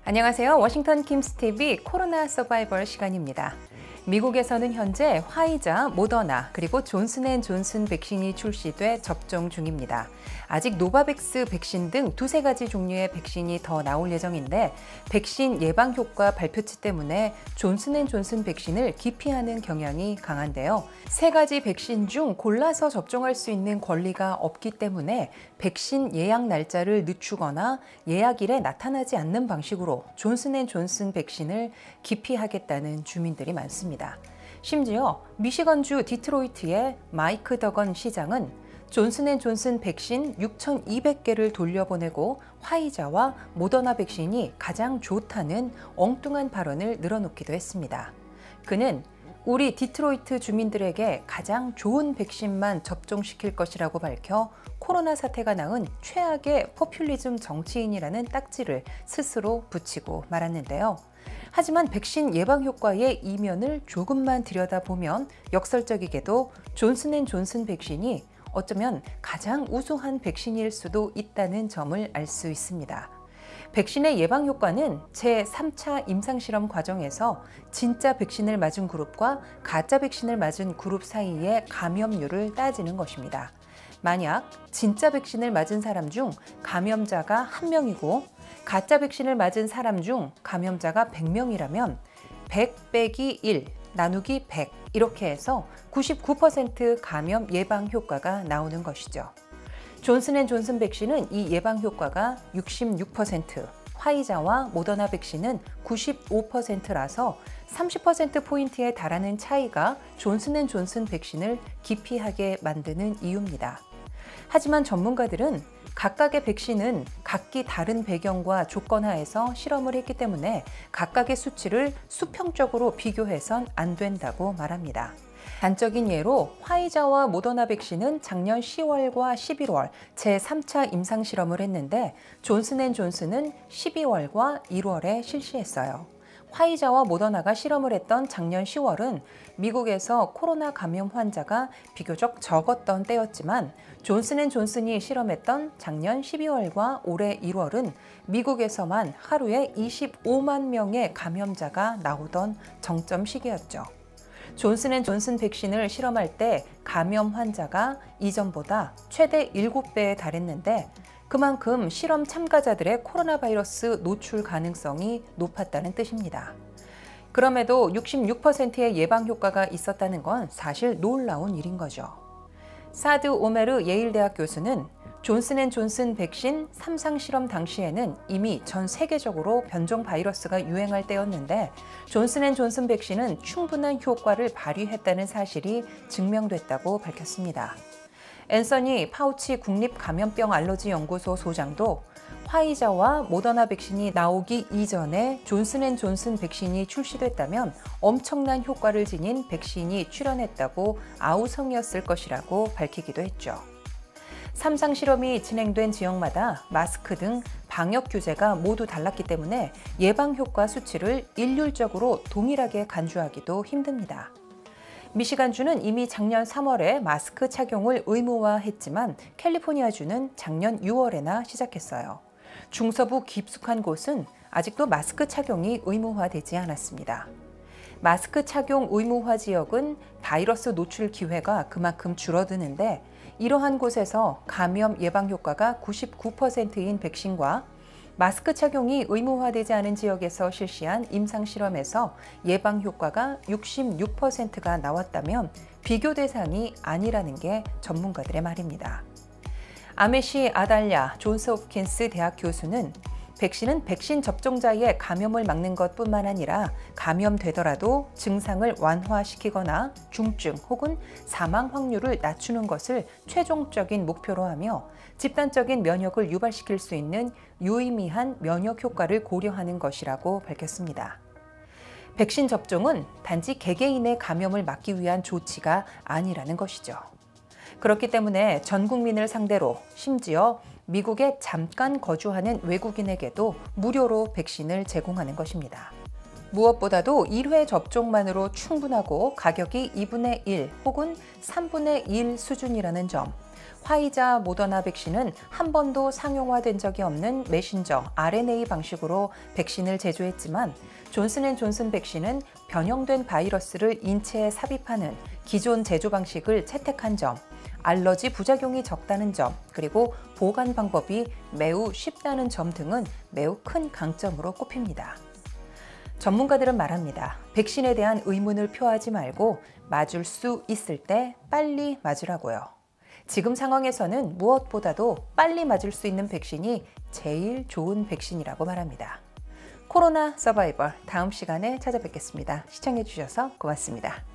안녕하세요. 워싱턴 킴스TV 코로나 서바이벌 시간입니다. 미국에서는 현재 화이자, 모더나, 그리고 존슨앤존슨 백신이 출시돼 접종 중입니다. 아직 노바백스 백신 등 두세 가지 종류의 백신이 더 나올 예정인데 백신 예방 효과 발표치 때문에 존슨앤존슨 백신을 기피하는 경향이 강한데요. 세 가지 백신 중 골라서 접종할 수 있는 권리가 없기 때문에 백신 예약 날짜를 늦추거나 예약일에 나타나지 않는 방식으로 존슨앤존슨 백신을 기피하겠다는 주민들이 많습니다. 심지어 미시건주 디트로이트의 마이크 더건 시장은 존슨앤존슨 백신 6,200개를 돌려보내고 화이자와 모더나 백신이 가장 좋다는 엉뚱한 발언을 늘어놓기도 했습니다. 그는 우리 디트로이트 주민들에게 가장 좋은 백신만 접종시킬 것이라고 밝혀 코로나 사태가 낳은 최악의 포퓰리즘 정치인이라는 딱지를 스스로 붙이고 말았는데요. 하지만 백신 예방 효과의 이면을 조금만 들여다보면 역설적이게도 존슨앤존슨 백신이 어쩌면 가장 우수한 백신일 수도 있다는 점을 알 수 있습니다. 백신의 예방 효과는 제3차 임상실험 과정에서 진짜 백신을 맞은 그룹과 가짜 백신을 맞은 그룹 사이의 감염률을 따지는 것입니다. 만약 진짜 백신을 맞은 사람 중 감염자가 1명이고 가짜 백신을 맞은 사람 중 감염자가 100명이라면 100 빼기 1 나누기 100 이렇게 해서 99% 감염 예방 효과가 나오는 것이죠. 존슨앤존슨 백신은 이 예방 효과가 66%, 화이자와 모더나 백신은 95%라서 30%포인트에 달하는 차이가 존슨앤존슨 백신을 기피하게 만드는 이유입니다. 하지만 전문가들은 각각의 백신은 각기 다른 배경과 조건 하에서 실험을 했기 때문에 각각의 수치를 수평적으로 비교해선 안 된다고 말합니다. 단적인 예로 화이자와 모더나 백신은 작년 10월과 11월 제3차 임상실험을 했는데 존슨앤존슨은 12월과 1월에 실시했어요. 화이자와 모더나가 실험을 했던 작년 10월은 미국에서 코로나 감염 환자가 비교적 적었던 때였지만 존슨앤존슨이 실험했던 작년 12월과 올해 1월은 미국에서만 하루에 25만 명의 감염자가 나오던 정점 시기였죠. 존슨앤존슨 백신을 실험할 때 감염 환자가 이전보다 최대 7배에 달했는데 그만큼 실험 참가자들의 코로나 바이러스 노출 가능성이 높았다는 뜻입니다. 그럼에도 66%의 예방 효과가 있었다는 건 사실 놀라운 일인 거죠. 사드 오메르 예일대학 교수는 존슨앤존슨 백신 3상 실험 당시에는 이미 전 세계적으로 변종 바이러스가 유행할 때였는데 존슨앤존슨 백신은 충분한 효과를 발휘했다는 사실이 증명됐다고 밝혔습니다. 앤서니 파우치 국립감염병 알러지 연구소 소장도 화이자와 모더나 백신이 나오기 이전에 존슨앤존슨 백신이 출시됐다면 엄청난 효과를 지닌 백신이 출현했다고 아우성이었을 것이라고 밝히기도 했죠. 3상 실험이 진행된 지역마다 마스크 등 방역 규제가 모두 달랐기 때문에 예방 효과 수치를 일률적으로 동일하게 간주하기도 힘듭니다. 미시간주는 이미 작년 3월에 마스크 착용을 의무화했지만 캘리포니아주는 작년 6월에나 시작했어요. 중서부 깊숙한 곳은 아직도 마스크 착용이 의무화되지 않았습니다. 마스크 착용 의무화 지역은 바이러스 노출 기회가 그만큼 줄어드는데 이러한 곳에서 감염 예방 효과가 99%인 백신과 마스크 착용이 의무화되지 않은 지역에서 실시한 임상실험에서 예방 효과가 66%가 나왔다면 비교 대상이 아니라는 게 전문가들의 말입니다. 아메시 아달랴 존스 홉킨스 대학 교수는 백신은 백신 접종자의 감염을 막는 것뿐만 아니라 감염되더라도 증상을 완화시키거나 중증 혹은 사망 확률을 낮추는 것을 최종적인 목표로 하며 집단적인 면역을 유발시킬 수 있는 유의미한 면역 효과를 고려하는 것이라고 밝혔습니다. 백신 접종은 단지 개개인의 감염을 막기 위한 조치가 아니라는 것이죠. 그렇기 때문에 전 국민을 상대로 심지어 미국에 잠깐 거주하는 외국인에게도 무료로 백신을 제공하는 것입니다. 무엇보다도 1회 접종만으로 충분하고 가격이 2분의 1 혹은 3분의 1 수준이라는 점, 화이자 모더나 백신은 한 번도 상용화된 적이 없는 메신저 RNA 방식으로 백신을 제조했지만 존슨앤존슨 백신은 변형된 바이러스를 인체에 삽입하는 기존 제조 방식을 채택한 점, 알러지 부작용이 적다는 점, 그리고 보관 방법이 매우 쉽다는 점 등은 매우 큰 강점으로 꼽힙니다. 전문가들은 말합니다. 백신에 대한 의문을 표하지 말고 맞을 수 있을 때 빨리 맞으라고요. 지금 상황에서는 무엇보다도 빨리 맞을 수 있는 백신이 제일 좋은 백신이라고 말합니다. 코로나 서바이벌 다음 시간에 찾아뵙겠습니다. 시청해 주셔서 고맙습니다.